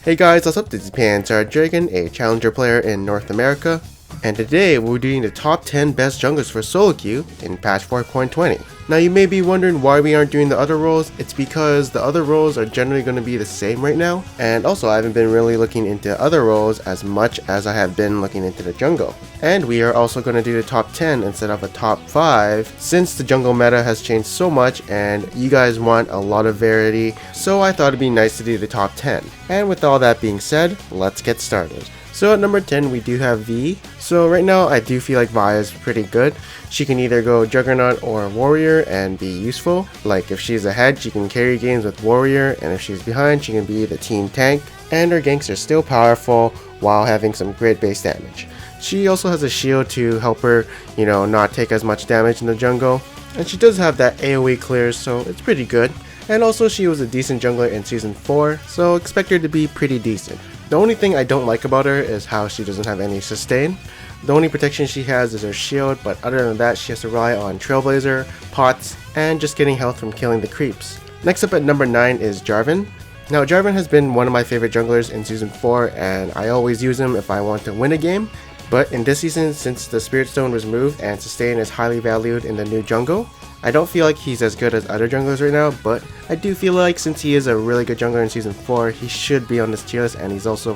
Hey guys, what's up? This is Pantheon Dragon, a challenger player in North America, and today we're doing the top 10 best junglers for solo queue in patch 4.20. Now you may be wondering why we aren't doing the other roles. It's because the other roles are generally going to be the same right now, and also I haven't been really looking into other roles as much as I have been looking into the jungle. And we are also going to do the top 10 instead of a top 5 since the jungle meta has changed so much and you guys want a lot of variety, so I thought it'd be nice to do the top 10. And with all that being said, let's get started. So at number 10 we do have Vi. So right now I do feel like Vi is pretty good. She can either go Juggernaut or Warrior and be useful. Like if she's ahead she can carry games with Warrior, and if she's behind she can be the team tank. And her ganks are still powerful while having some grid based damage. She also has a shield to help her, not take as much damage in the jungle. And she does have that AoE clear, so it's pretty good. And also she was a decent jungler in season 4, so expect her to be pretty decent. The only thing I don't like about her is how she doesn't have any sustain. The only protection she has is her shield, but other than that she has to rely on Trailblazer, pots, and just getting health from killing the creeps. Next up at number 9 is Jarvan. Now Jarvan has been one of my favorite junglers in season 4 and I always use him if I want to win a game. But in this season, since the Spirit Stone was removed and sustain is highly valued in the new jungle, I don't feel like he's as good as other junglers right now, but I do feel like since he is a really good jungler in season 4, he should be on this tier list, and he's also,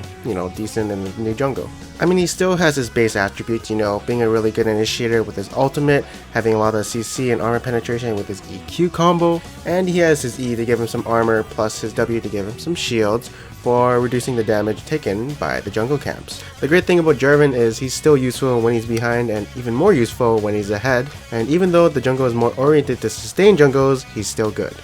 decent in the new jungle. I mean, he still has his base attributes, being a really good initiator with his ultimate, having a lot of CC and armor penetration with his EQ combo, and he has his E to give him some armor plus his W to give him some shields for reducing the damage taken by the jungle camps. The great thing about Jarvan is he's still useful when he's behind and even more useful when he's ahead, and even though the jungle is more oriented to sustain jungles, he's still good.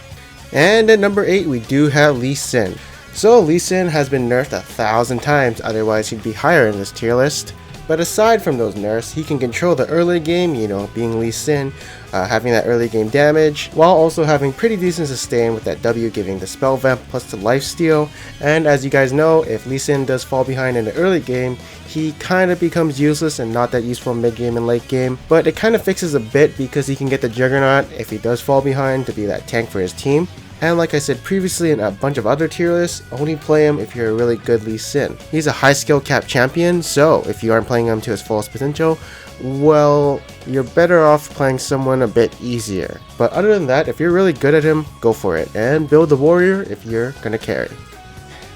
And at number 8 we do have Lee Sin. So Lee Sin has been nerfed 1,000 times, otherwise he'd be higher in this tier list. But aside from those nerfs, he can control the early game, being Lee Sin, having that early game damage, while also having pretty decent sustain with that W giving the spell vamp plus the lifesteal. And as you guys know, if Lee Sin does fall behind in the early game, he kind of becomes useless and not that useful mid game and late game. But it kind of fixes a bit because he can get the Juggernaut if he does fall behind to be that tank for his team. And like I said previously in a bunch of other tier lists, only play him if you're a really good Lee Sin. He's a high skill cap champion, so if you aren't playing him to his fullest potential, well, you're better off playing someone a bit easier. But other than that, if you're really good at him, go for it, and build the warrior if you're gonna carry.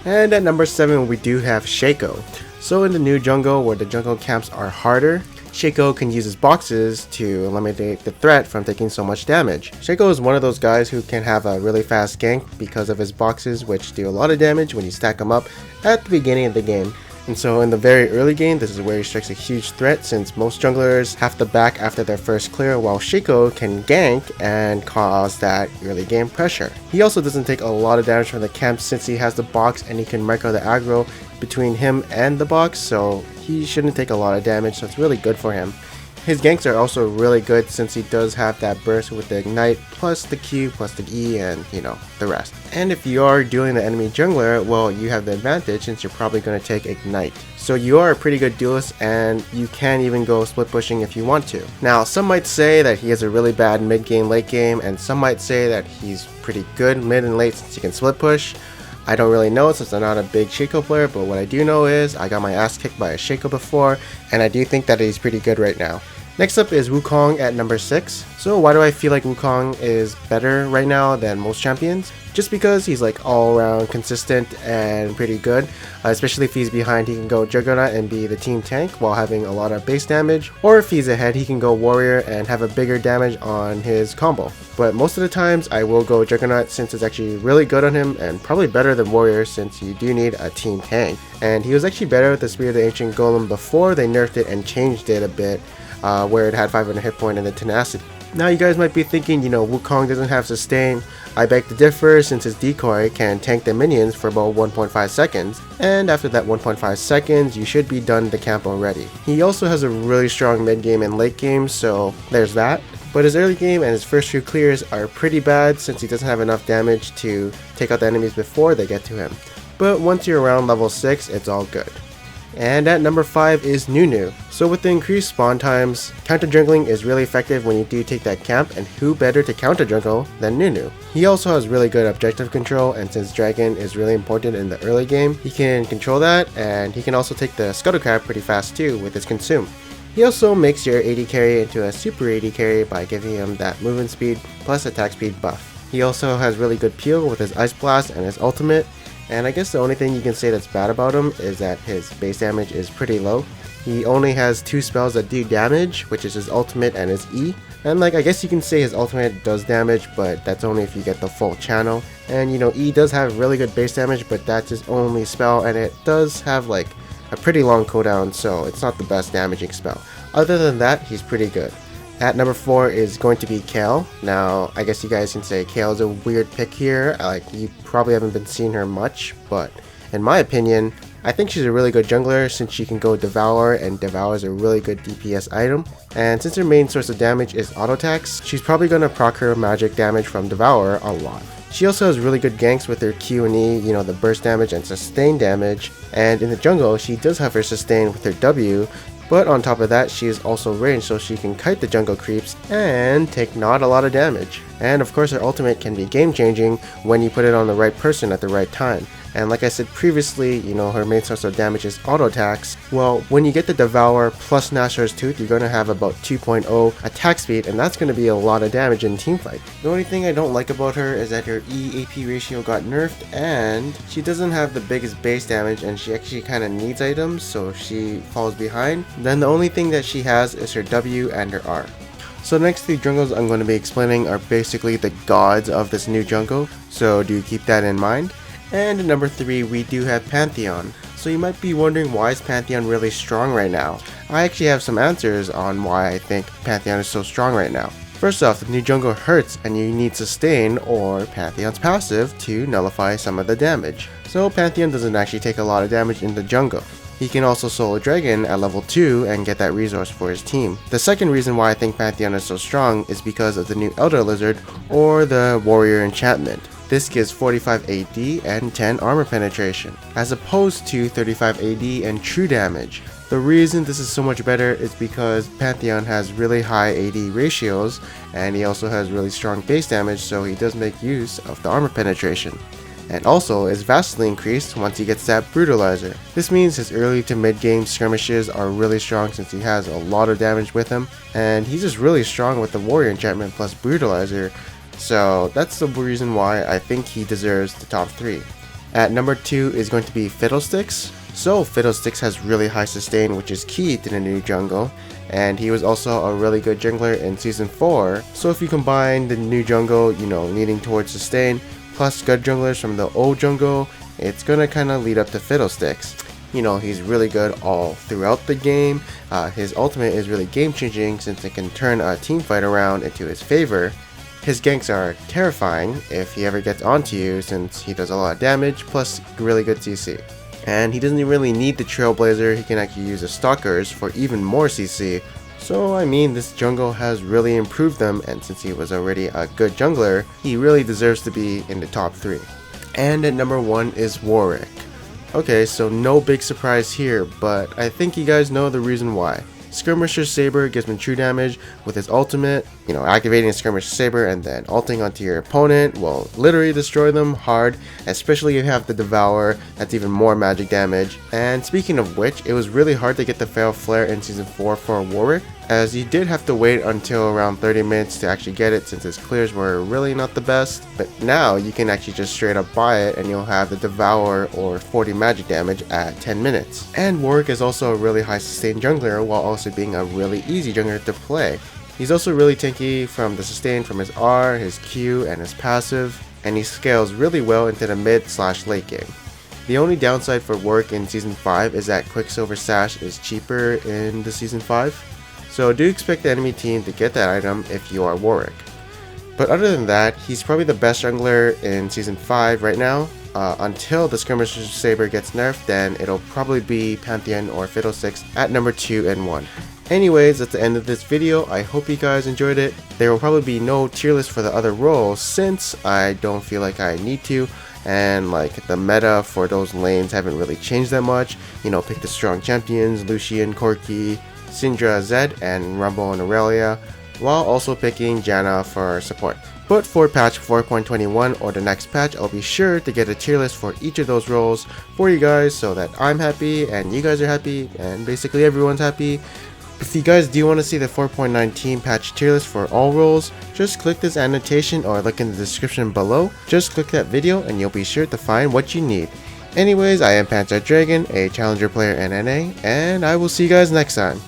And at number 7 we do have Shaco. So in the new jungle where the jungle camps are harder, Shaco can use his boxes to eliminate the threat from taking so much damage. Shaco is one of those guys who can have a really fast gank because of his boxes, which do a lot of damage when you stack them up at the beginning of the game. And so in the very early game, this is where he strikes a huge threat since most junglers have to back after their first clear, while Shaco can gank and cause that early game pressure. He also doesn't take a lot of damage from the camp since he has the box and he can micro the aggro between him and the box, so he shouldn't take a lot of damage, so it's really good for him. His ganks are also really good since he does have that burst with the ignite plus the Q plus the E and the rest. And if you are dueling the enemy jungler, well, you have the advantage since you're probably going to take ignite. So you are a pretty good duelist and you can even go split pushing if you want to. Now some might say that he has a really bad mid game late game, and some might say that he's pretty good mid and late since he can split push. I don't really know since I'm not a big Shaco player, but what I do know is I got my ass kicked by a Shaco before, and I do think that he's pretty good right now. Next up is Wukong at number 6. So why do I feel like Wukong is better right now than most champions? Just because he's like all around consistent and pretty good, especially if he's behind he can go Juggernaut and be the team tank while having a lot of base damage, or if he's ahead he can go Warrior and have a bigger damage on his combo. But most of the times I will go Juggernaut since it's actually really good on him and probably better than Warrior since you do need a team tank. And he was actually better with the Spirit of the Ancient Golem before they nerfed it and changed it a bit, where it had 500 hit point and the tenacity. Now you guys might be thinking, Wukong doesn't have sustain. I beg to differ since his decoy can tank the minions for about 1.5 seconds, and after that 1.5 seconds you should be done the camp already. He also has a really strong mid game and late game, so there's that. But his early game and his first few clears are pretty bad since he doesn't have enough damage to take out the enemies before they get to him. But once you're around level 6, it's all good. And at number 5 is NooNoo. So with the increased spawn times, counter jungling is really effective when you do take that camp, and who better to counter jungle than NooNoo? He also has really good objective control, and since Dragon is really important in the early game, he can control that, and he can also take the Scuttle Crab pretty fast too with his consume. He also makes your AD carry into a super AD carry by giving him that movement speed plus attack speed buff. He also has really good peel with his Ice Blast and his ultimate, and I guess the only thing you can say that's bad about him is that his base damage is pretty low. He only has 2 spells that do damage, which is his ultimate and his E. And like, I guess you can say his ultimate does damage, but that's only if you get the full channel. And you know, E does have really good base damage, but that's his only spell, and it does have like a pretty long cooldown, so it's not the best damaging spell. Other than that, he's pretty good. At number 4 is going to be Kayle. Now, I guess you guys can say Kayle is a weird pick here. Like, you probably haven't been seeing her much, but in my opinion, I think she's a really good jungler since she can go Devour, and Devour is a really good DPS item. And since her main source of damage is auto attacks, she's probably going to proc her magic damage from Devour a lot. She also has really good ganks with her Q and E, you know, the burst damage and sustain damage. And in the jungle, she does have her sustain with her W, but on top of that, she is also ranged, so she can kite the jungle creeps and take not a lot of damage. And of course, her ultimate can be game changing when you put it on the right person at the right time. And like I said previously, you know, her main source of damage is auto attacks. Well, when you get the Devour plus Nashor's Tooth, you're going to have about 2.0 attack speed, and that's going to be a lot of damage in teamfight. The only thing I don't like about her is that her E-AP ratio got nerfed, and she doesn't have the biggest base damage, and she actually kind of needs items, so she falls behind. Then the only thing that she has is her W and her R. So the next 3 jungles I'm going to be explaining are basically the gods of this new jungle, so do keep that in mind. And at number 3, we do have Pantheon. So you might be wondering, why is Pantheon really strong right now? I actually have some answers on why I think Pantheon is so strong right now. First off, the new jungle hurts and you need sustain or Pantheon's passive to nullify some of the damage. So Pantheon doesn't actually take a lot of damage in the jungle. He can also solo Dragon at level 2 and get that resource for his team. The second reason why I think Pantheon is so strong is because of the new Elder Lizard or the Warrior enchantment. This gives 45 AD and 10 armor penetration, as opposed to 35 AD and true damage. The reason this is so much better is because Pantheon has really high AD ratios, and he also has really strong base damage, so he does make use of the armor penetration. And also is vastly increased once he gets that Brutalizer. This means his early to mid game skirmishes are really strong since he has a lot of damage with him, and he's just really strong with the Warrior enchantment plus Brutalizer. So that's the reason why I think he deserves the top 3. At number 2 is going to be Fiddlesticks. So Fiddlesticks has really high sustain, which is key to the new jungle, and he was also a really good jungler in season 4. So if you combine the new jungle, you know, leaning towards sustain, plus good junglers from the old jungle, it's gonna kind of lead up to Fiddlesticks. You know, he's really good all throughout the game. His ultimate is really game changing since it can turn a team fight around into his favor. His ganks are terrifying if he ever gets onto you since he does a lot of damage plus really good CC. And he doesn't really need the Trailblazer, he can actually use the Stalkers for even more CC. So I mean, this jungle has really improved them, and since he was already a good jungler, he really deserves to be in the top 3. And at number 1 is Warwick. Okay, so no big surprise here, but I think you guys know the reason why. Skirmisher Saber gives him true damage with his ultimate. You know, activating a Skirmisher Saber and then ulting onto your opponent will literally destroy them hard, especially if you have the Devour, that's even more magic damage. And speaking of which, it was really hard to get the Fatal Flare in season 4 for Warwick, as you did have to wait until around 30 minutes to actually get it since his clears were really not the best. But now you can actually just straight up buy it and you'll have the Devour or 40 magic damage at 10 minutes. And Warwick is also a really high sustain jungler while also being a really easy jungler to play. He's also really tanky from the sustain from his R, his Q, and his passive, and he scales really well into the mid/late game. The only downside for Warwick in season 5 is that Quicksilver Sash is cheaper in the season 5, so do expect the enemy team to get that item if you are Warwick. But other than that, he's probably the best jungler in season 5 right now. Until the Skirmisher Saber gets nerfed, then it'll probably be Pantheon or Fiddlesticks at number 2 and 1. Anyways, that's the end of this video. I hope you guys enjoyed it. There will probably be no tier list for the other roles since I don't feel like I need to. and like the meta for those lanes haven't really changed that much. You know, pick the strong champions, Lucian, Corki, Syndra, Zed, and Rumble and Aurelia, while also picking Janna for support. But for patch 4.21 or the next patch, I'll be sure to get a tier list for each of those roles for you guys so that I'm happy and you guys are happy and basically everyone's happy. If you guys do want to see the 4.19 patch tier list for all roles, just click this annotation or look in the description below. Just click that video and you'll be sure to find what you need. Anyways, I am Pantheon Dragon, a challenger player in NA, and I will see you guys next time.